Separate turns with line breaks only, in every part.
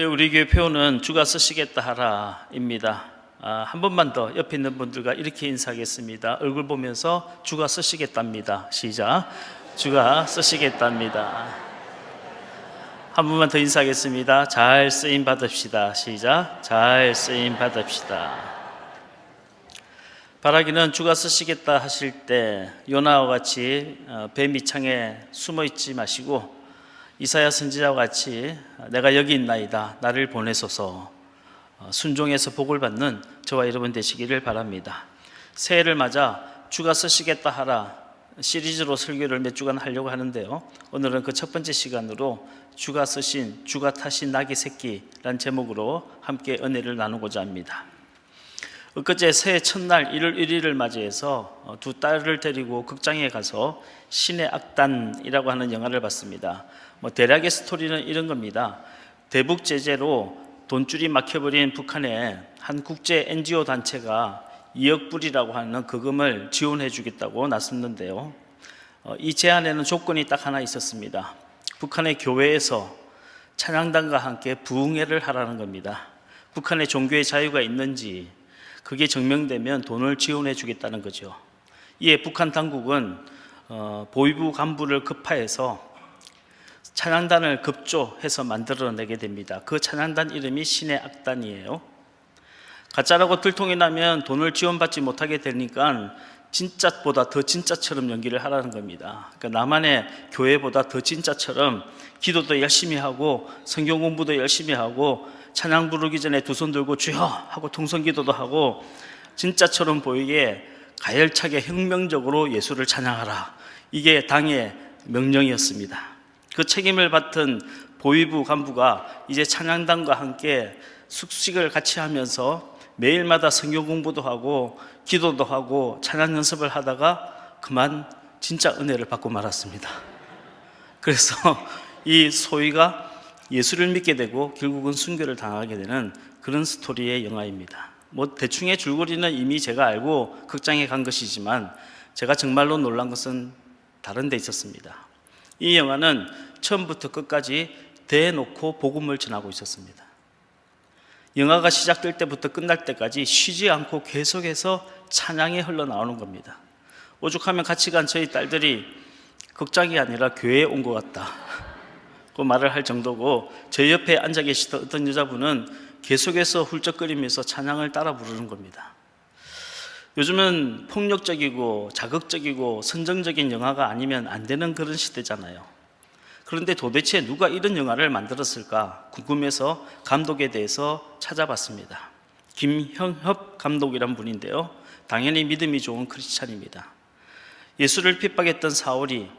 우리 교회 표어는 주가 쓰시겠다 하라입니다. 한 번만 더 옆에 있는 분들과 이렇게 인사하겠습니다. 얼굴 보면서 주가 쓰시겠답니다. 시작. 주가 쓰시겠답니다. 한 번만 더 인사하겠습니다. 잘 쓰임 받읍시다. 시작. 잘 쓰임 받읍시다. 바라기는 주가 쓰시겠다 하실 때 요나와 같이 배 밑창에 숨어 있지 마시고 이사야 선지자와 같이 내가 여기 있나이다 나를 보내소서 순종해서 복을 받는 저와 여러분 되시기를 바랍니다. 새해를 맞아 주가 쓰시겠다 하라 시리즈로 설교를 몇 주간 하려고 하는데요, 오늘은 그 첫 번째 시간으로 주가 쓰신 주가 타신 나귀 새끼란 제목으로 함께 은혜를 나누고자 합니다. 엊그제 새해 첫날 1월 1일을 맞이해서 두 딸을 데리고 극장에 가서 신의 악단이라고 하는 영화를 봤습니다. 대략의 스토리는 이런 겁니다. 대북 제재로 돈줄이 막혀버린 북한에 한 국제 NGO 단체가 2억 불이라고 하는 거금을 지원해 주겠다고 나섰는데요, 이 제안에는 조건이 딱 하나 있었습니다. 북한의 교회에서 찬양단과 함께 부흥회를 하라는 겁니다. 북한의 종교의 자유가 있는지 그게 증명되면 돈을 지원해 주겠다는 거죠. 이에 북한 당국은 보위부 간부를 급파해서 찬양단을 급조해서 만들어내게 됩니다. 그 찬양단 이름이 신의 악단이에요. 가짜라고 들통이 나면 돈을 지원받지 못하게 되니까 진짜보다 더 진짜처럼 연기를 하라는 겁니다. 그러니까 나만의 교회보다 더 진짜처럼 기도도 열심히 하고 성경 공부도 열심히 하고 찬양 부르기 전에 두 손 들고 주여 하고 통성기도도 하고 진짜처럼 보이게 가열차게 혁명적으로 예수를 찬양하라. 이게 당의 명령이었습니다. 그 책임을 맡은 보위부 간부가 이제 찬양단과 함께 숙식을 같이 하면서 매일마다 성경 공부도 하고 기도도 하고 찬양 연습을 하다가 그만 진짜 은혜를 받고 말았습니다. 그래서 이 소위가 예수를 믿게 되고 결국은 순교를 당하게 되는 그런 스토리의 영화입니다. 대충의 줄거리는 이미 제가 알고 극장에 간 것이지만 제가 정말로 놀란 것은 다른 데 있었습니다. 이 영화는 처음부터 끝까지 대놓고 복음을 전하고 있었습니다. 영화가 시작될 때부터 끝날 때까지 쉬지 않고 계속해서 찬양이 흘러나오는 겁니다. 오죽하면 같이 간 저희 딸들이 극장이 아니라 교회에 온 것 같다 그 말을 할 정도고, 제 옆에 앉아 계시던 어떤 여자분은 계속해서 훌쩍거리면서 찬양을 따라 부르는 겁니다. 요즘은 폭력적이고 자극적이고 선정적인 영화가 아니면 안 되는 그런 시대잖아요. 그런데 도대체 누가 이런 영화를 만들었을까 궁금해서 감독에 대해서 찾아봤습니다. 김형협 감독이란 분인데요, 당연히 믿음이 좋은 크리스찬입니다. 예수를 핍박했던 사울이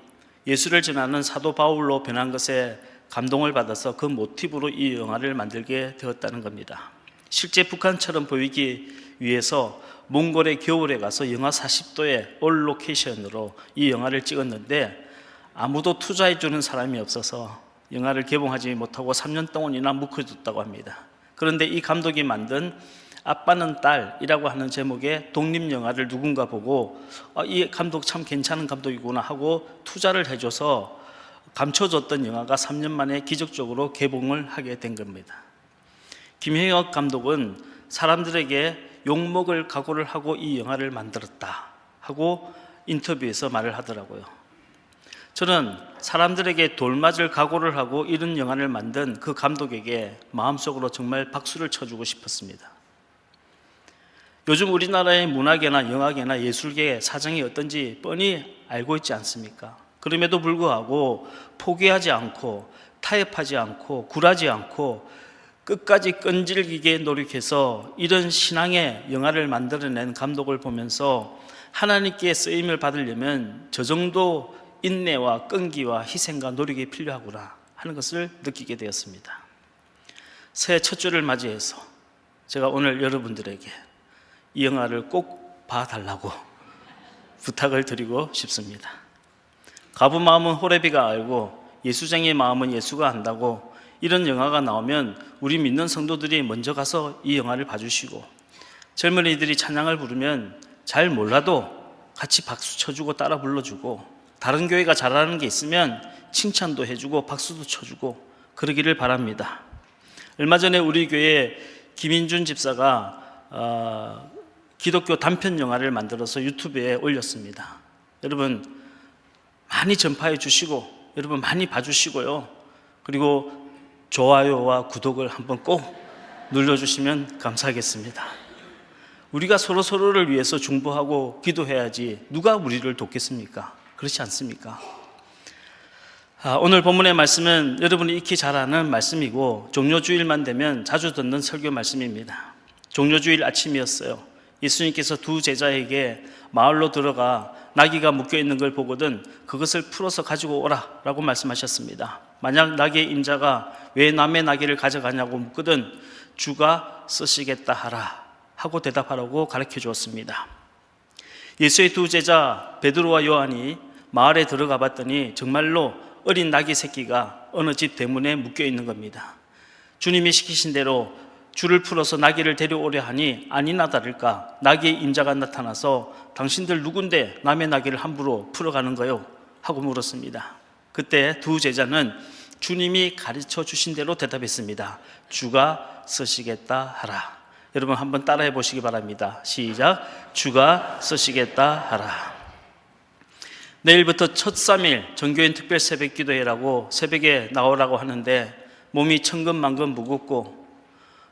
예수를 전하는 사도 바울로 변한 것에 감동을 받아서 그 모티브로 이 영화를 만들게 되었다는 겁니다. 실제 북한처럼 보이기 위해서 몽골의 겨울에 가서 영하 40도의 올 로케이션으로 이 영화를 찍었는데 아무도 투자해주는 사람이 없어서 영화를 개봉하지 못하고 3년 동안이나 묵혀뒀다고 합니다. 그런데 이 감독이 만든 아빠는 딸이라고 하는 제목의 독립영화를 누군가 보고 이 감독 참 괜찮은 감독이구나 하고 투자를 해줘서 감춰줬던 영화가 3년 만에 기적적으로 개봉을 하게 된 겁니다. 김형혁 감독은 사람들에게 욕먹을 각오를 하고 이 영화를 만들었다 하고 인터뷰에서 말을 하더라고요. 저는 사람들에게 돌맞을 각오를 하고 이런 영화를 만든 그 감독에게 마음속으로 정말 박수를 쳐주고 싶었습니다. 요즘 우리나라의 문화계나 영화계나 예술계의 사정이 어떤지 뻔히 알고 있지 않습니까? 그럼에도 불구하고 포기하지 않고 타협하지 않고 굴하지 않고 끝까지 끈질기게 노력해서 이런 신앙의 영화를 만들어낸 감독을 보면서 하나님께 쓰임을 받으려면 저 정도 인내와 끈기와 희생과 노력이 필요하구나 하는 것을 느끼게 되었습니다. 새해 첫 주를 맞이해서 제가 오늘 여러분들에게 이 영화를 꼭 봐달라고 부탁을 드리고 싶습니다. 가부 마음은 호레비가 알고 예수쟁이의 마음은 예수가 안다고, 이런 영화가 나오면 우리 믿는 성도들이 먼저 가서 이 영화를 봐주시고, 젊은이들이 찬양을 부르면 잘 몰라도 같이 박수 쳐주고 따라 불러주고, 다른 교회가 잘하는 게 있으면 칭찬도 해주고 박수도 쳐주고 그러기를 바랍니다. 얼마 전에 우리 교회 김인준 집사가 기독교 단편 영화를 만들어서 유튜브에 올렸습니다. 여러분 많이 전파해 주시고 여러분 많이 봐주시고요. 그리고 좋아요와 구독을 한번 꼭 눌러주시면 감사하겠습니다. 우리가 서로를 위해서 중보하고 기도해야지 누가 우리를 돕겠습니까? 그렇지 않습니까? 오늘 본문의 말씀은 여러분이 익히 잘 아는 말씀이고 종료주일만 되면 자주 듣는 설교 말씀입니다. 종료주일 아침이었어요. 예수님께서 두 제자에게 마을로 들어가 나귀가 묶여있는 걸 보거든 그것을 풀어서 가지고 오라 라고 말씀하셨습니다. 만약 나귀의 임자가 왜 남의 나귀를 가져가냐고 묻거든 주가 쓰시겠다 하라 하고 대답하라고 가르쳐 주었습니다. 예수의 두 제자 베드로와 요한이 마을에 들어가 봤더니 정말로 어린 나귀 새끼가 어느 집 대문에 묶여 있는 겁니다. 주님이 시키신 대로 줄을 풀어서 나귀를 데려오려 하니 아니나 다를까 나귀의 임자가 나타나서 당신들 누군데 남의 나귀를 함부로 풀어가는 거요? 하고 물었습니다. 그때 두 제자는 주님이 가르쳐 주신 대로 대답했습니다. 주가 쓰시겠다 하라. 여러분 한번 따라해 보시기 바랍니다. 시작. 주가 쓰시겠다 하라. 내일부터 첫 3일 전교인 특별 새벽 기도회라고 새벽에 나오라고 하는데 몸이 천근만근 무겁고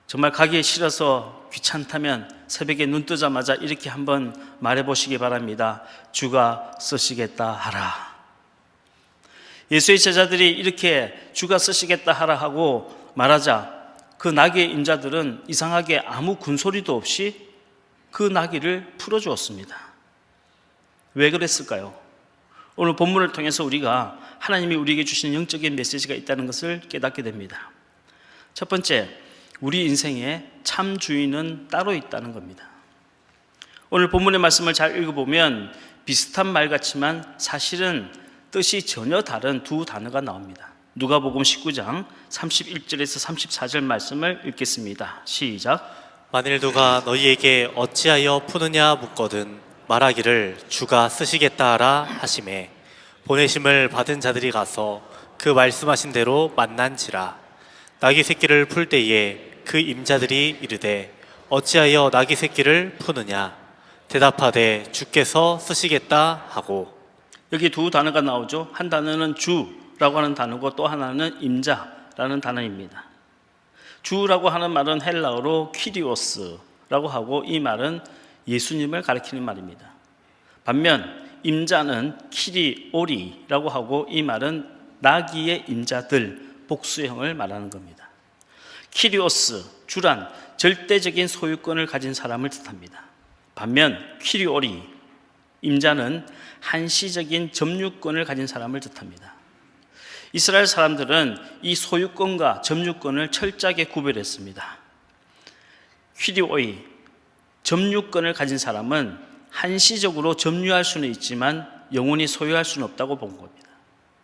정말 가기 싫어서 귀찮다면 새벽에 눈 뜨자마자 이렇게 한번 말해 보시기 바랍니다. 주가 쓰시겠다 하라. 예수의 제자들이 이렇게 주가 쓰시겠다 하라 하고 말하자 그 나귀의 임자들은 이상하게 아무 군소리도 없이 그 나귀를 풀어주었습니다. 왜 그랬을까요? 오늘 본문을 통해서 우리가 하나님이 우리에게 주신 영적인 메시지가 있다는 것을 깨닫게 됩니다. 첫 번째, 우리 인생에 참 주인은 따로 있다는 겁니다. 오늘 본문의 말씀을 잘 읽어보면 비슷한 말 같지만 사실은 뜻이 전혀 다른 두 단어가 나옵니다. 누가복음 19장 31절에서 34절 말씀을 읽겠습니다. 시작.
만일 누가 너희에게 어찌하여 푸느냐 묻거든 말하기를 주가 쓰시겠다 하라 하시매 보내심을 받은 자들이 가서 그 말씀하신 대로 만난지라. 나귀 새끼를 풀 때에 그 임자들이 이르되 어찌하여 나귀 새끼를 푸느냐 대답하되 주께서 쓰시겠다 하고.
여기 두 단어가 나오죠. 한 단어는 주라고 하는 단어고 또 하나는 임자라는 단어입니다. 주라고 하는 말은 헬라어로 퀴리오스라고 하고 이 말은 예수님을 가리키는 말입니다. 반면 임자는 키리오리라고 하고 이 말은 나귀의 임자들 복수형을 말하는 겁니다. 키리오스, 주란 절대적인 소유권을 가진 사람을 뜻합니다. 반면 키리오리, 임자는 한시적인 점유권을 가진 사람을 뜻합니다. 이스라엘 사람들은 이 소유권과 점유권을 철저하게 구별했습니다. 키리오이, 점유권을 가진 사람은 한시적으로 점유할 수는 있지만 영원히 소유할 수는 없다고 본 겁니다.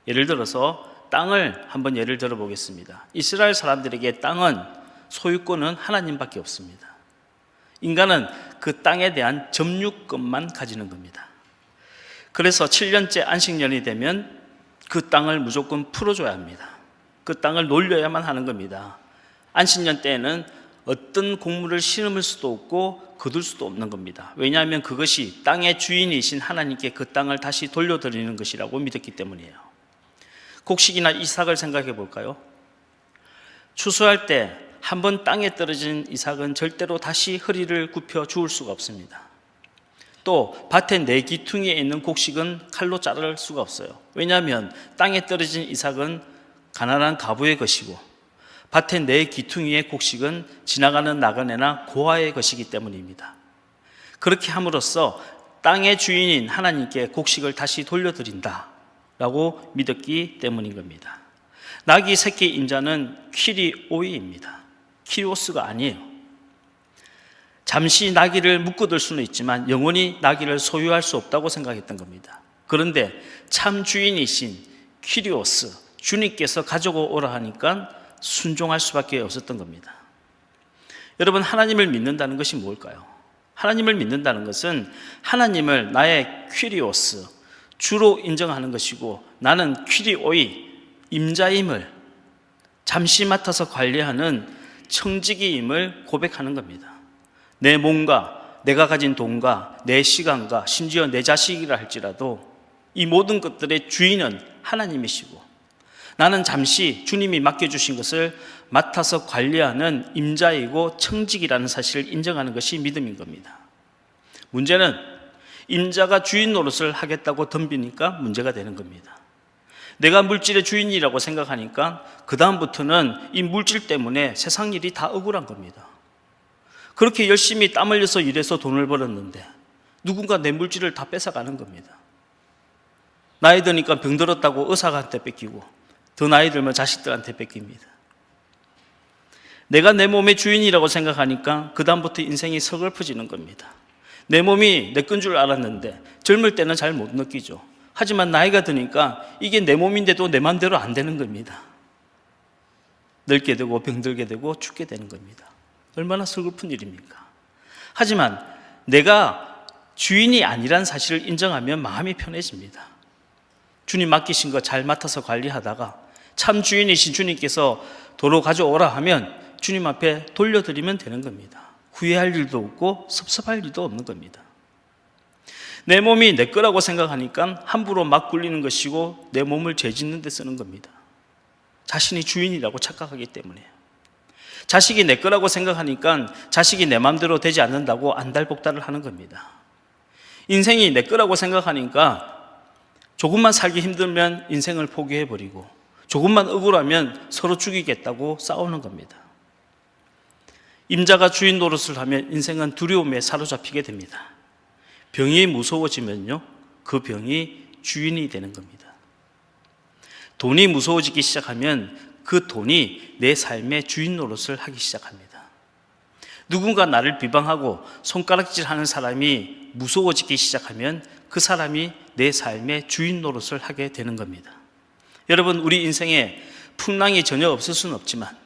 예를 들어서 땅을 한번 예를 들어 보겠습니다. 이스라엘 사람들에게 땅은 소유권은 하나님밖에 없습니다. 인간은 그 땅에 대한 점유권만 가지는 겁니다. 그래서 7년째 안식년이 되면 그 땅을 무조건 풀어줘야 합니다. 그 땅을 놀려야만 하는 겁니다. 안식년 때에는 어떤 곡물을 심을 수도 없고 거둘 수도 없는 겁니다. 왜냐하면 그것이 땅의 주인이신 하나님께 그 땅을 다시 돌려드리는 것이라고 믿었기 때문이에요. 곡식이나 이삭을 생각해 볼까요? 추수할 때 한 번 땅에 떨어진 이삭은 절대로 다시 허리를 굽혀 주울 수가 없습니다. 또 밭의 네 기퉁이에 있는 곡식은 칼로 자를 수가 없어요. 왜냐하면 땅에 떨어진 이삭은 가난한 가부의 것이고 밭의 네 기퉁이의 곡식은 지나가는 나그네나 고아의 것이기 때문입니다. 그렇게 함으로써 땅의 주인인 하나님께 곡식을 다시 돌려드린다라고 믿었기 때문인 겁니다. 나귀 새끼 임자는 키리오이입니다. 키리오스가 아니에요. 잠시 나귀를 묶어둘 수는 있지만 영원히 나귀를 소유할 수 없다고 생각했던 겁니다. 그런데 참 주인이신 키리오스, 주님께서 가지고 오라 하니까 순종할 수밖에 없었던 겁니다. 여러분, 하나님을 믿는다는 것이 뭘까요? 하나님을 믿는다는 것은 하나님을 나의 퀴리오스, 주로 인정하는 것이고 나는 퀴리오이, 임자임을 잠시 맡아서 관리하는 청지기임을 고백하는 겁니다. 내 몸과 내가 가진 돈과 내 시간과 심지어 내 자식이라 할지라도 이 모든 것들의 주인은 하나님이시고 나는 잠시 주님이 맡겨주신 것을 맡아서 관리하는 임자이고 청직이라는 사실을 인정하는 것이 믿음인 겁니다. 문제는 임자가 주인 노릇을 하겠다고 덤비니까 문제가 되는 겁니다. 내가 물질의 주인이라고 생각하니까 그 다음부터는 이 물질 때문에 세상 일이 다 억울한 겁니다. 그렇게 열심히 땀 흘려서 일해서 돈을 벌었는데 누군가 내 물질을 다 뺏어가는 겁니다. 나이 드니까 병들었다고 의사한테 뺏기고 더 나이 들면 자식들한테 뺏깁니다. 내가 내 몸의 주인이라고 생각하니까 그 다음부터 인생이 서글퍼지는 겁니다. 내 몸이 내 건 줄 알았는데 젊을 때는 잘 못 느끼죠. 하지만 나이가 드니까 이게 내 몸인데도 내 마음대로 안 되는 겁니다. 늙게 되고 병들게 되고 죽게 되는 겁니다. 얼마나 슬픈 일입니까? 하지만 내가 주인이 아니란 사실을 인정하면 마음이 편해집니다. 주님 맡기신 거 잘 맡아서 관리하다가 참 주인이신 주님께서 도로 가져오라 하면 주님 앞에 돌려드리면 되는 겁니다. 후회할 일도 없고 섭섭할 일도 없는 겁니다. 내 몸이 내 거라고 생각하니까 함부로 막 굴리는 것이고 내 몸을 죄짓는 데 쓰는 겁니다. 자신이 주인이라고 착각하기 때문에. 자식이 내 거라고 생각하니까 자식이 내 마음대로 되지 않는다고 안달복달을 하는 겁니다. 인생이 내 거라고 생각하니까 조금만 살기 힘들면 인생을 포기해버리고 조금만 억울하면 서로 죽이겠다고 싸우는 겁니다. 임자가 주인 노릇을 하면 인생은 두려움에 사로잡히게 됩니다. 병이 무서워지면요, 그 병이 주인이 되는 겁니다. 돈이 무서워지기 시작하면 그 돈이 내 삶의 주인 노릇을 하기 시작합니다. 누군가 나를 비방하고 손가락질하는 사람이 무서워지기 시작하면 그 사람이 내 삶의 주인 노릇을 하게 되는 겁니다. 여러분, 우리 인생에 풍랑이 전혀 없을 수는 없지만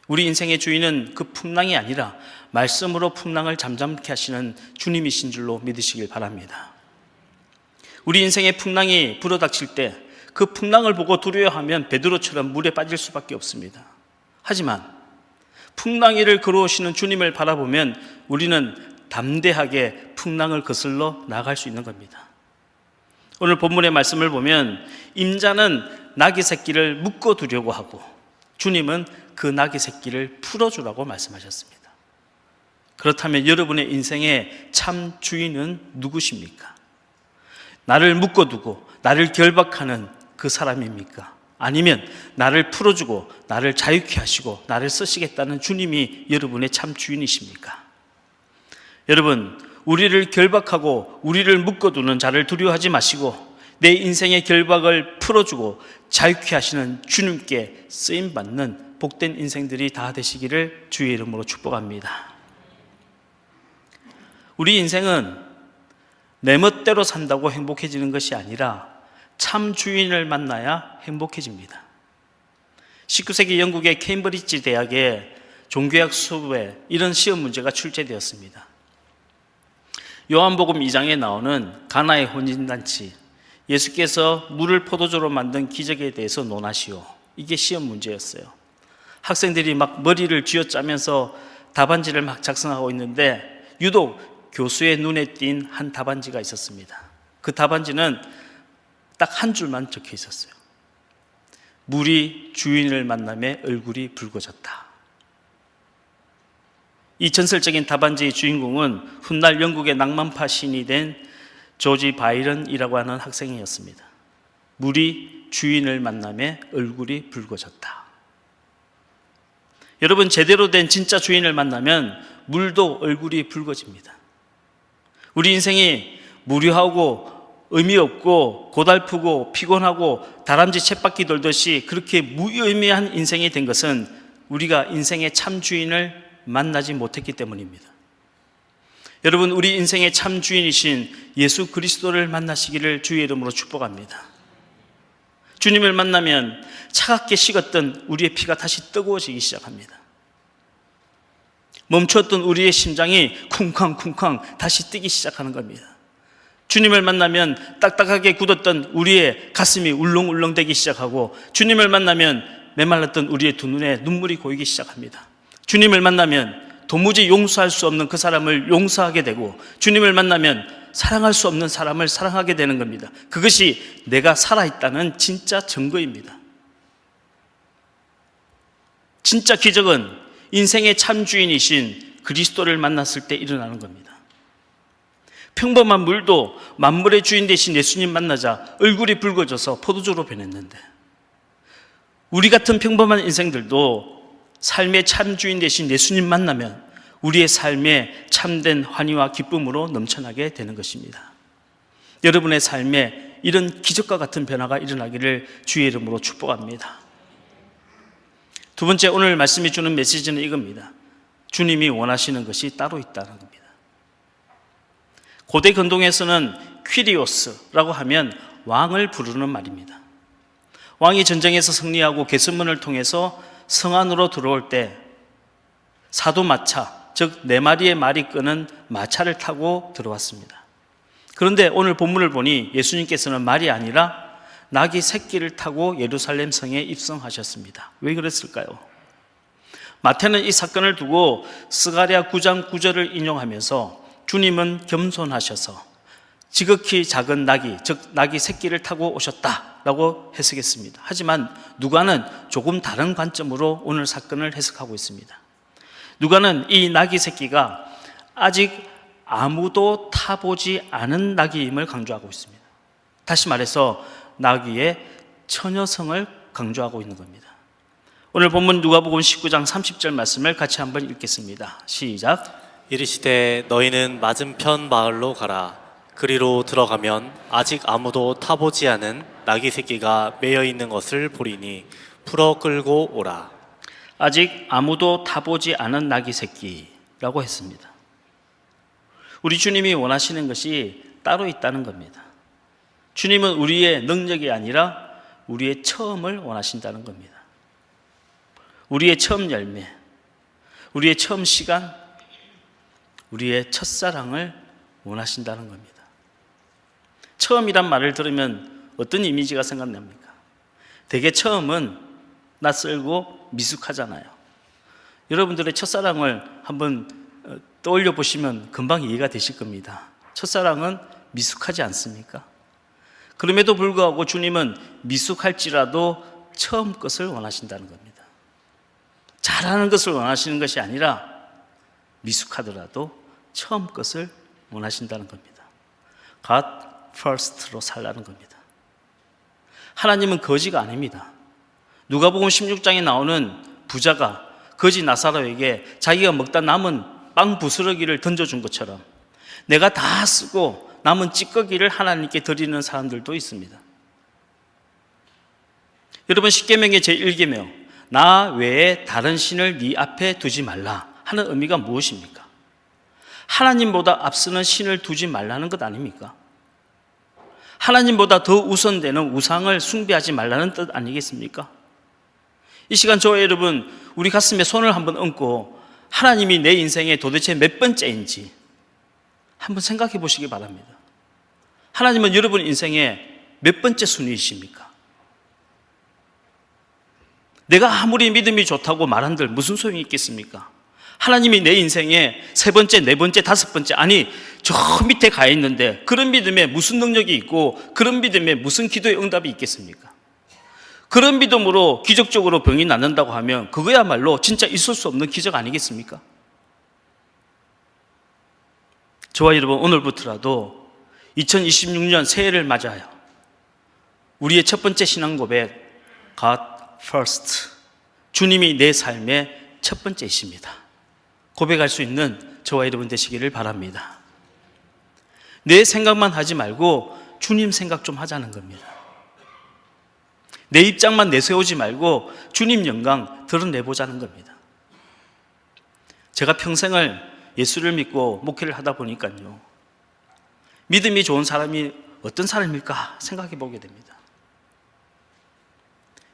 우리 인생의 주인은 그 풍랑이 아니라 말씀으로 풍랑을 잠잠케 하시는 주님이신 줄로 믿으시길 바랍니다. 우리 인생의 풍랑이 불어닥칠 때 그 풍랑을 보고 두려워하면 베드로처럼 물에 빠질 수밖에 없습니다. 하지만 풍랑 위를 걸어오시는 주님을 바라보면 우리는 담대하게 풍랑을 거슬러 나갈 수 있는 겁니다. 오늘 본문의 말씀을 보면 임자는 나귀 새끼를 묶어두려고 하고 주님은 그 나귀 새끼를 풀어주라고 말씀하셨습니다. 그렇다면 여러분의 인생의 참 주인은 누구십니까? 나를 묶어두고 나를 결박하는 그 사람입니까? 아니면 나를 풀어주고 나를 자유케 하시고 나를 쓰시겠다는 주님이 여러분의 참 주인이십니까? 여러분, 우리를 결박하고 우리를 묶어두는 자를 두려워하지 마시고 내 인생의 결박을 풀어주고 자유케 하시는 주님께 쓰임받는 복된 인생들이 다 되시기를 주의 이름으로 축복합니다. 우리 인생은 내 멋대로 산다고 행복해지는 것이 아니라 참 주인을 만나야 행복해집니다. 19세기 영국의 케임브리지 대학의 종교학 수업에 이런 시험 문제가 출제되었습니다. 요한복음 2장에 나오는 가나의 혼인잔치, 예수께서 물을 포도주로 만든 기적에 대해서 논하시오. 이게 시험 문제였어요. 학생들이 막 머리를 쥐어짜면서 답안지를 막 작성하고 있는데 유독 교수의 눈에 띈 한 답안지가 있었습니다. 그 답안지는 딱 한 줄만 적혀 있었어요. 물이 주인을 만남에 얼굴이 붉어졌다. 이 전설적인 답안지의 주인공은 훗날 영국의 낭만파 시인이 된 조지 바이런이라고 하는 학생이었습니다. 물이 주인을 만남에 얼굴이 붉어졌다. 여러분, 제대로 된 진짜 주인을 만나면 물도 얼굴이 붉어집니다. 우리 인생이 무료하고 의미 없고 고달프고 피곤하고 다람쥐 쳇바퀴 돌듯이 그렇게 무의미한 인생이 된 것은 우리가 인생의 참 주인을 만나지 못했기 때문입니다. 여러분, 우리 인생의 참 주인이신 예수 그리스도를 만나시기를 주의 이름으로 축복합니다. 주님을 만나면 차갑게 식었던 우리의 피가 다시 뜨거워지기 시작합니다. 멈췄던 우리의 심장이 쿵쾅쿵쾅 다시 뛰기 시작하는 겁니다. 주님을 만나면 딱딱하게 굳었던 우리의 가슴이 울렁울렁대기 시작하고 주님을 만나면 메말랐던 우리의 두 눈에 눈물이 고이기 시작합니다. 주님을 만나면 도무지 용서할 수 없는 그 사람을 용서하게 되고, 주님을 만나면 사랑할 수 없는 사람을 사랑하게 되는 겁니다. 그것이 내가 살아있다는 진짜 증거입니다. 진짜 기적은 인생의 참 주인이신 그리스도를 만났을 때 일어나는 겁니다. 평범한 물도 만물의 주인 되신 예수님 만나자 얼굴이 붉어져서 포도주로 변했는데, 우리 같은 평범한 인생들도 삶의 참 주인 되신 예수님 만나면 우리의 삶에 참된 환희와 기쁨으로 넘쳐나게 되는 것입니다. 여러분의 삶에 이런 기적과 같은 변화가 일어나기를 주의 이름으로 축복합니다. 두 번째, 오늘 말씀이 주는 메시지는 이겁니다. 주님이 원하시는 것이 따로 있다는 겁니다. 고대 근동에서는 퀴리오스라고 하면 왕을 부르는 말입니다. 왕이 전쟁에서 승리하고 계승문을 통해서 성 안으로 들어올 때 사도 마차, 즉 4마리의 말이 끄는 마차를 타고 들어왔습니다. 그런데 오늘 본문을 보니 예수님께서는 말이 아니라 나귀 새끼를 타고 예루살렘 성에 입성하셨습니다. 왜 그랬을까요? 마태는 이 사건을 두고 스가랴 9장 9절을 인용하면서 주님은 겸손하셔서 지극히 작은 나귀, 즉 나귀 새끼를 타고 오셨다라고 해석했습니다. 하지만 누가는 조금 다른 관점으로 오늘 사건을 해석하고 있습니다. 누가는 이 나귀 새끼가 아직 아무도 타보지 않은 나귀임을 강조하고 있습니다. 다시 말해서 나귀의 처녀성을 강조하고 있는 겁니다. 오늘 본문 누가복음 19장 30절 말씀을 같이 한번 읽겠습니다. 시작.
이르시되 너희는 맞은편 마을로 가라. 그리로 들어가면 아직 아무도 타보지 않은 나귀 새끼가 매여 있는 것을 보리니 풀어 끌고 오라.
아직 아무도 타보지 않은 나귀 새끼라고 했습니다. 우리 주님이 원하시는 것이 따로 있다는 겁니다. 주님은 우리의 능력이 아니라 우리의 처음을 원하신다는 겁니다. 우리의 처음 열매, 우리의 처음 시간, 우리의 첫사랑을 원하신다는 겁니다. 처음이란 말을 들으면 어떤 이미지가 생각납니까? 대개 처음은 낯설고 미숙하잖아요. 여러분들의 첫사랑을 한번 떠올려 보시면 금방 이해가 되실 겁니다. 첫사랑은 미숙하지 않습니까? 그럼에도 불구하고 주님은 미숙할지라도 처음 것을 원하신다는 겁니다. 잘하는 것을 원하시는 것이 아니라 미숙하더라도 처음 것을 원하신다는 겁니다. God first로 살라는 겁니다. 하나님은 거지가 아닙니다. 누가복음 16장에 나오는 부자가 거지 나사로에게 자기가 먹다 남은 빵 부스러기를 던져준 것처럼 내가 다 쓰고 남은 찌꺼기를 하나님께 드리는 사람들도 있습니다. 여러분, 십계명의 제1계명 나 외에 다른 신을 네 앞에 두지 말라 하는 의미가 무엇입니까? 하나님보다 앞서는 신을 두지 말라는 것 아닙니까? 하나님보다 더 우선되는 우상을 숭배하지 말라는 뜻 아니겠습니까? 이 시간 저와 여러분, 우리 가슴에 손을 한번 얹고 하나님이 내 인생에 도대체 몇 번째인지 한번 생각해 보시기 바랍니다. 하나님은 여러분 인생에 몇 번째 순위이십니까? 내가 아무리 믿음이 좋다고 말한들 무슨 소용이 있겠습니까? 하나님이 내 인생에 3번째, 4번째, 5번째, 아니 저 밑에 가 있는데 그런 믿음에 무슨 능력이 있고 그런 믿음에 무슨 기도의 응답이 있겠습니까? 그런 믿음으로 기적적으로 병이 낫는다고 하면 그거야말로 진짜 있을 수 없는 기적 아니겠습니까? 저와 여러분, 오늘부터라도 2026년 새해를 맞아요. 우리의 첫 번째 신앙 고백, God first. 주님이 내 삶의 첫 번째이십니다. 고백할 수 있는 저와 여러분 되시기를 바랍니다. 내 생각만 하지 말고 주님 생각 좀 하자는 겁니다. 내 입장만 내세우지 말고 주님 영광 드러내보자는 겁니다. 제가 평생을 예수를 믿고 목회를 하다 보니까요, 믿음이 좋은 사람이 어떤 사람일까 생각해 보게 됩니다.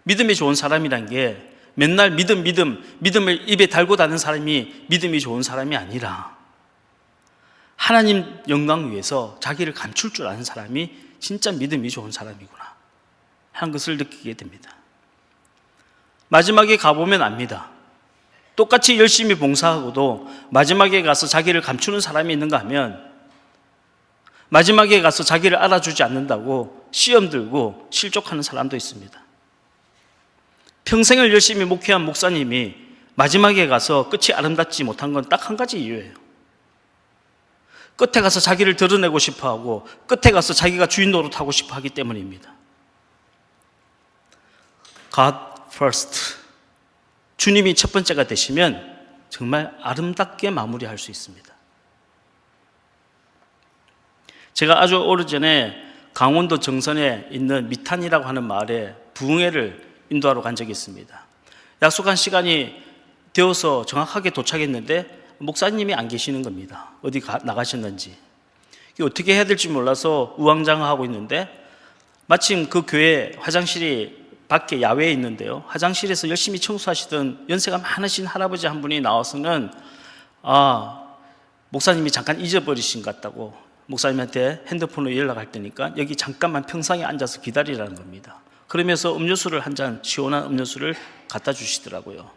믿음이 좋은 사람이란 게 맨날 믿음을 입에 달고 다니는 사람이 믿음이 좋은 사람이 아니라 하나님 영광 위해서 자기를 감출 줄 아는 사람이 진짜 믿음이 좋은 사람이구나 하는 것을 느끼게 됩니다. 마지막에 가보면 압니다. 똑같이 열심히 봉사하고도 마지막에 가서 자기를 감추는 사람이 있는가 하면 마지막에 가서 자기를 알아주지 않는다고 시험 들고 실족하는 사람도 있습니다. 평생을 열심히 목회한 목사님이 마지막에 가서 끝이 아름답지 못한 건 딱 한 가지 이유예요. 끝에 가서 자기를 드러내고 싶어하고 끝에 가서 자기가 주인 노릇하고 싶어하기 때문입니다. God first. 주님이 첫 번째가 되시면 정말 아름답게 마무리할 수 있습니다. 제가 아주 오래전에 강원도 정선에 있는 미탄이라고 하는 마을에 부흥회를 인도하러 간 적이 있습니다. 약속한 시간이 되어서 정확하게 도착했는데 목사님이 안 계시는 겁니다. 어디 나가셨는지. 어떻게 해야 될지 몰라서 우왕좌왕하고 있는데 마침 그 교회 화장실이 밖에 야외에 있는데요. 화장실에서 열심히 청소하시던 연세가 많으신 할아버지 한 분이 나와서는 목사님이 잠깐 잊어버리신 것 같다고 목사님한테 핸드폰으로 연락할 때니까 여기 잠깐만 평상에 앉아서 기다리라는 겁니다. 그러면서 음료수를 한 잔, 시원한 음료수를 갖다 주시더라고요.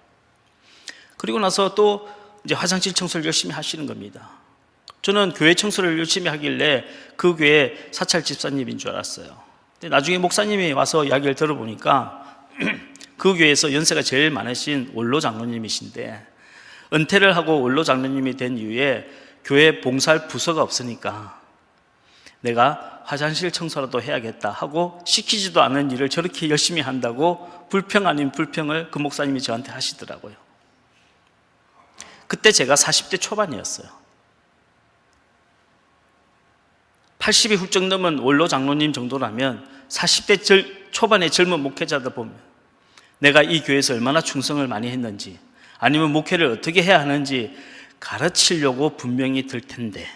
그리고 나서 또 이제 화장실 청소를 열심히 하시는 겁니다. 저는 교회 청소를 열심히 하길래 그 교회 사찰 집사님인 줄 알았어요. 근데 나중에 목사님이 와서 이야기를 들어보니까 그 교회에서 연세가 제일 많으신 원로 장로님이신데 은퇴를 하고 원로 장로님이 된 이후에 교회 봉사할 부서가 없으니까 내가 화장실 청소라도 해야겠다 하고 시키지도 않은 일을 저렇게 열심히 한다고 불평 아닌 불평을 그 목사님이 저한테 하시더라고요. 그때 제가 40대 초반이었어요. 80이 훌쩍 넘은 원로 장로님 정도라면 40대 초반의 젊은 목회자들 보면 내가 이 교회에서 얼마나 충성을 많이 했는지 아니면 목회를 어떻게 해야 하는지 가르치려고 분명히 들 텐데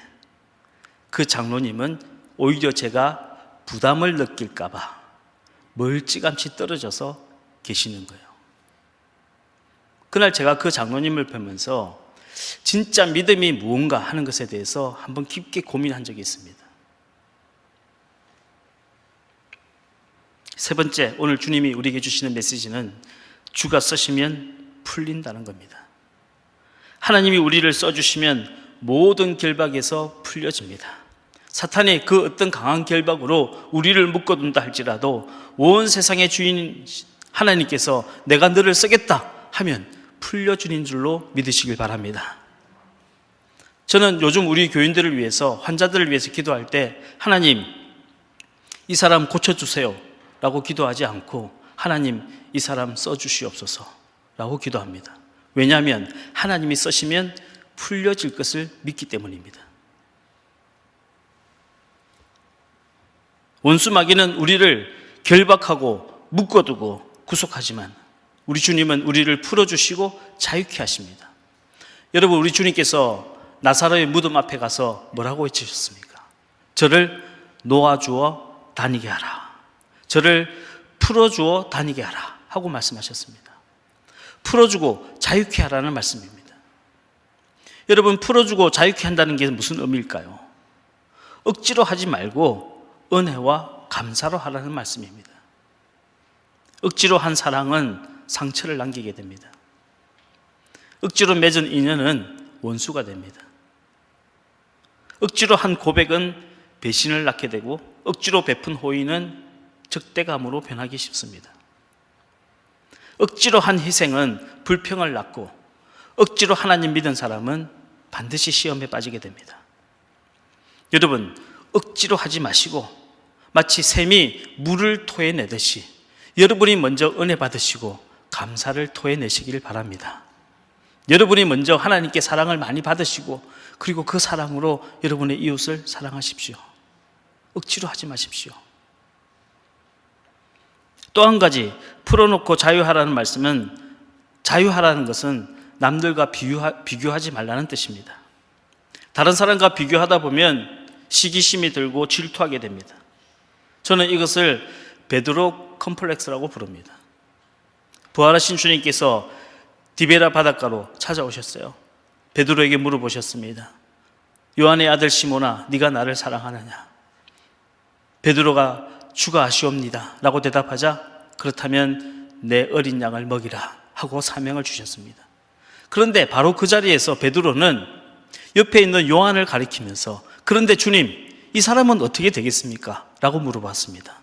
그 장로님은 오히려 제가 부담을 느낄까 봐 멀찌감치 떨어져서 계시는 거예요. 그날 제가 그 장로님을 뵈면서 진짜 믿음이 무언가 하는 것에 대해서 한번 깊게 고민한 적이 있습니다. 세 번째, 오늘 주님이 우리에게 주시는 메시지는 주가 쓰시면 풀린다는 겁니다. 하나님이 우리를 써주시면 모든 결박에서 풀려집니다. 사탄이 그 어떤 강한 결박으로 우리를 묶어둔다 할지라도 온 세상의 주인 하나님께서 내가 너를 쓰겠다 하면 풀려주는 줄로 믿으시길 바랍니다. 저는 요즘 우리 교인들을 위해서 환자들을 위해서 기도할 때 하나님 이 사람 고쳐주세요 라고 기도하지 않고 하나님 이 사람 써주시옵소서 라고 기도합니다. 왜냐하면 하나님이 쓰시면 풀려질 것을 믿기 때문입니다. 원수 마귀는 우리를 결박하고 묶어두고 구속하지만 우리 주님은 우리를 풀어주시고 자유케 하십니다. 여러분, 우리 주님께서 나사로의 무덤 앞에 가서 뭐라고 외치셨습니까? 저를 놓아주어 다니게 하라. 저를 풀어주어 다니게 하라 하고 말씀하셨습니다. 풀어주고 자유케 하라는 말씀입니다. 여러분, 풀어주고 자유케 한다는 게 무슨 의미일까요? 억지로 하지 말고 은혜와 감사로 하라는 말씀입니다. 억지로 한 사랑은 상처를 남기게 됩니다. 억지로 맺은 인연은 원수가 됩니다. 억지로 한 고백은 배신을 낳게 되고 억지로 베푼 호의는 적대감으로 변하기 쉽습니다. 억지로 한 희생은 불평을 낳고 억지로 하나님 믿은 사람은 반드시 시험에 빠지게 됩니다. 여러분, 억지로 하지 마시고 마치 샘이 물을 토해내듯이 여러분이 먼저 은혜 받으시고 감사를 토해내시기를 바랍니다. 여러분이 먼저 하나님께 사랑을 많이 받으시고 그리고 그 사랑으로 여러분의 이웃을 사랑하십시오. 억지로 하지 마십시오. 또 한 가지, 풀어놓고 자유하라는 말씀은 자유하라는 것은 남들과 비교하지 말라는 뜻입니다. 다른 사람과 비교하다 보면 시기심이 들고 질투하게 됩니다. 저는 이것을 베드로 컴플렉스라고 부릅니다. 부활하신 주님께서 디베라 바닷가로 찾아오셨어요. 베드로에게 물어보셨습니다. 요한의 아들 시몬아, 네가 나를 사랑하느냐? 베드로가 주가 아시옵니다 라고 대답하자 그렇다면 내 어린 양을 먹이라 하고 사명을 주셨습니다. 그런데 바로 그 자리에서 베드로는 옆에 있는 요한을 가리키면서 그런데 주님, 이 사람은 어떻게 되겠습니까? 라고 물어봤습니다.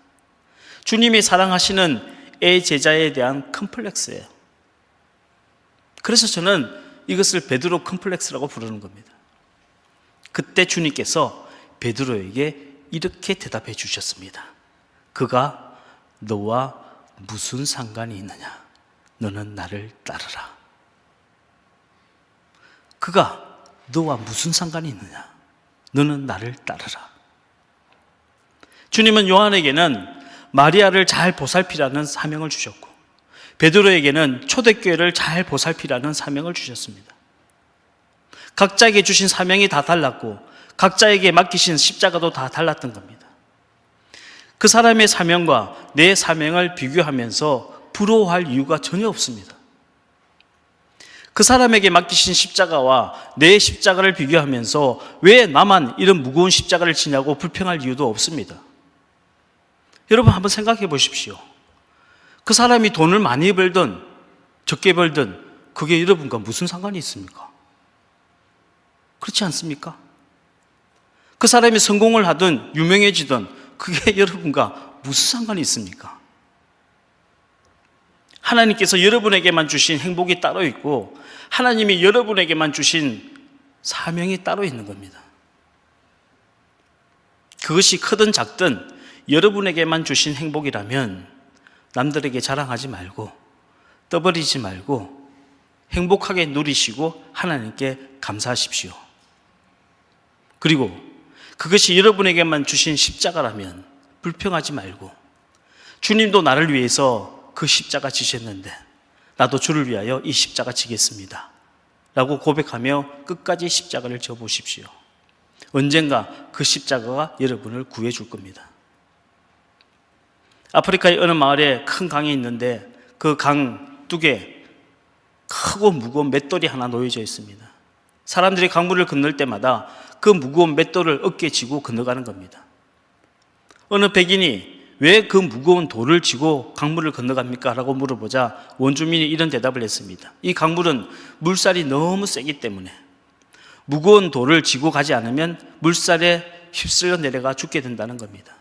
주님이 사랑하시는 애 제자에 대한 컴플렉스예요. 그래서 저는 이것을 베드로 컴플렉스라고 부르는 겁니다. 그때 주님께서 베드로에게 이렇게 대답해 주셨습니다. 그가 너와 무슨 상관이 있느냐? 너는 나를 따르라. 그가 너와 무슨 상관이 있느냐? 너는 나를 따르라. 주님은 요한에게는 마리아를 잘 보살피라는 사명을 주셨고 베드로에게는 초대교회를 잘 보살피라는 사명을 주셨습니다. 각자에게 주신 사명이 다 달랐고 각자에게 맡기신 십자가도 다 달랐던 겁니다. 그 사람의 사명과 내 사명을 비교하면서 부러워할 이유가 전혀 없습니다. 그 사람에게 맡기신 십자가와 내 십자가를 비교하면서 왜 나만 이런 무거운 십자가를 지냐고 불평할 이유도 없습니다. 여러분 한번 생각해 보십시오. 그 사람이 돈을 많이 벌든 적게 벌든 그게 여러분과 무슨 상관이 있습니까? 그렇지 않습니까? 그 사람이 성공을 하든 유명해지든 그게 여러분과 무슨 상관이 있습니까? 하나님께서 여러분에게만 주신 행복이 따로 있고 하나님이 여러분에게만 주신 사명이 따로 있는 겁니다. 그것이 크든 작든 여러분에게만 주신 행복이라면 남들에게 자랑하지 말고 떠벌이지 말고 행복하게 누리시고 하나님께 감사하십시오. 그리고 그것이 여러분에게만 주신 십자가라면 불평하지 말고 주님도 나를 위해서 그 십자가 지셨는데 나도 주를 위하여 이 십자가 지겠습니다 라고 고백하며 끝까지 십자가를 져보십시오. 언젠가 그 십자가가 여러분을 구해줄 겁니다. 아프리카의 어느 마을에 큰 강이 있는데 그 강 뚝에 크고 무거운 맷돌이 하나 놓여져 있습니다. 사람들이 강물을 건널 때마다 그 무거운 맷돌을 어깨에 지고 건너가는 겁니다. 어느 백인이 왜 그 무거운 돌을 지고 강물을 건너갑니까? 라고 물어보자 원주민이 이런 대답을 했습니다. 이 강물은 물살이 너무 세기 때문에 무거운 돌을 지고 가지 않으면 물살에 휩쓸려 내려가 죽게 된다는 겁니다.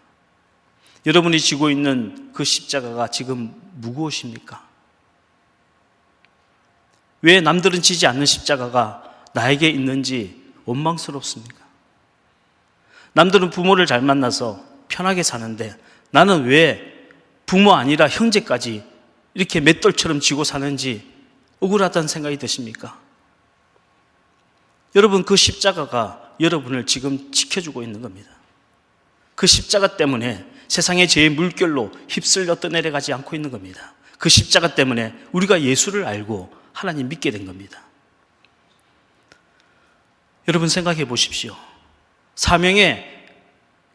여러분이 지고 있는 그 십자가가 지금 무거우십니까? 왜 남들은 지지 않는 십자가가 나에게 있는지 원망스럽습니까? 남들은 부모를 잘 만나서 편하게 사는데 나는 왜 부모 아니라 형제까지 이렇게 맷돌처럼 지고 사는지 억울하다는 생각이 드십니까? 여러분, 그 십자가가 여러분을 지금 지켜주고 있는 겁니다. 그 십자가 때문에 세상의 죄의 물결로 휩쓸려 떠내려가지 않고 있는 겁니다. 그 십자가 때문에 우리가 예수를 알고 하나님 믿게 된 겁니다. 여러분 생각해 보십시오. 사명에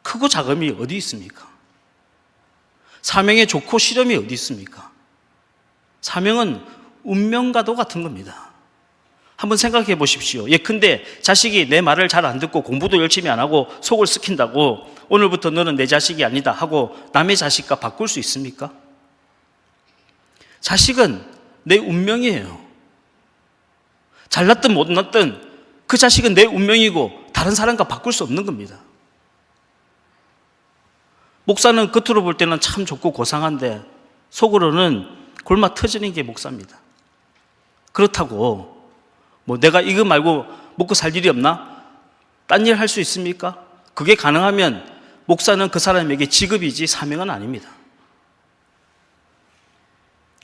크고 작음이 어디 있습니까? 사명에 좋고 싫음이 어디 있습니까? 사명은 운명과도 같은 겁니다. 한번 생각해 보십시오. 예컨대 자식이 내 말을 잘 안 듣고 공부도 열심히 안 하고 속을 썩힌다고 오늘부터 너는 내 자식이 아니다 하고 남의 자식과 바꿀 수 있습니까? 자식은 내 운명이에요. 잘났든 못났든 그 자식은 내 운명이고 다른 사람과 바꿀 수 없는 겁니다. 목사는 겉으로 볼 때는 참 좋고 고상한데 속으로는 골마 터지는 게 목사입니다. 그렇다고 뭐 내가 이거 말고 먹고 살 일이 없나? 딴 일 할 수 있습니까? 그게 가능하면 목사는 그 사람에게 직업이지 사명은 아닙니다.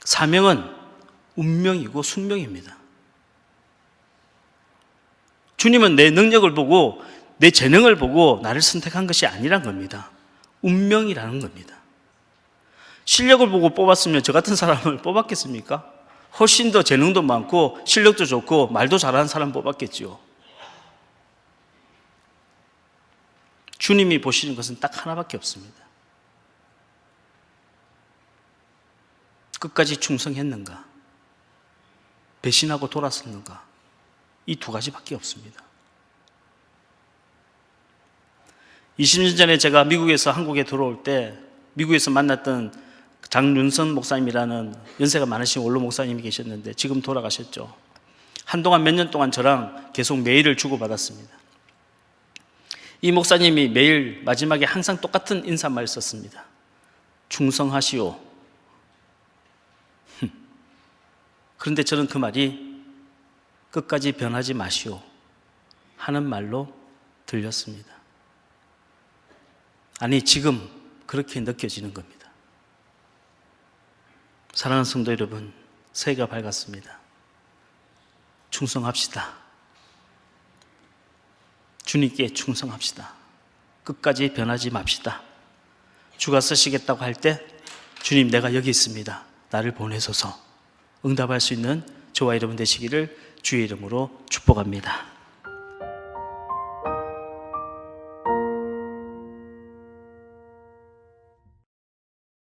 사명은 운명이고 숙명입니다. 주님은 내 능력을 보고 내 재능을 보고 나를 선택한 것이 아니란 겁니다. 운명이라는 겁니다. 실력을 보고 뽑았으면 저 같은 사람을 뽑았겠습니까? 훨씬 더 재능도 많고 실력도 좋고 말도 잘하는 사람 뽑았겠죠. 주님이 보시는 것은 딱 하나밖에 없습니다. 끝까지 충성했는가? 배신하고 돌아섰는가? 이 두 가지밖에 없습니다. 20년 전에 제가 미국에서 한국에 들어올 때 미국에서 만났던 장윤선 목사님이라는 연세가 많으신 원로 목사님이 계셨는데 지금 돌아가셨죠. 한동안 몇 년 동안 저랑 계속 메일을 주고받았습니다. 이 목사님이 매일 마지막에 항상 똑같은 인사말을 썼습니다. 충성하시오. 그런데 저는 그 말이 끝까지 변하지 마시오 하는 말로 들렸습니다. 아니, 지금 그렇게 느껴지는 겁니다. 사랑하는 성도 여러분, 새해가 밝았습니다. 충성합시다. 주님께 충성합시다. 끝까지 변하지 맙시다. 주가 쓰시겠다고 할 때 주님, 내가 여기 있습니다. 나를 보내소서. 응답할 수 있는 저와 여러분 되시기를 주의 이름으로 축복합니다.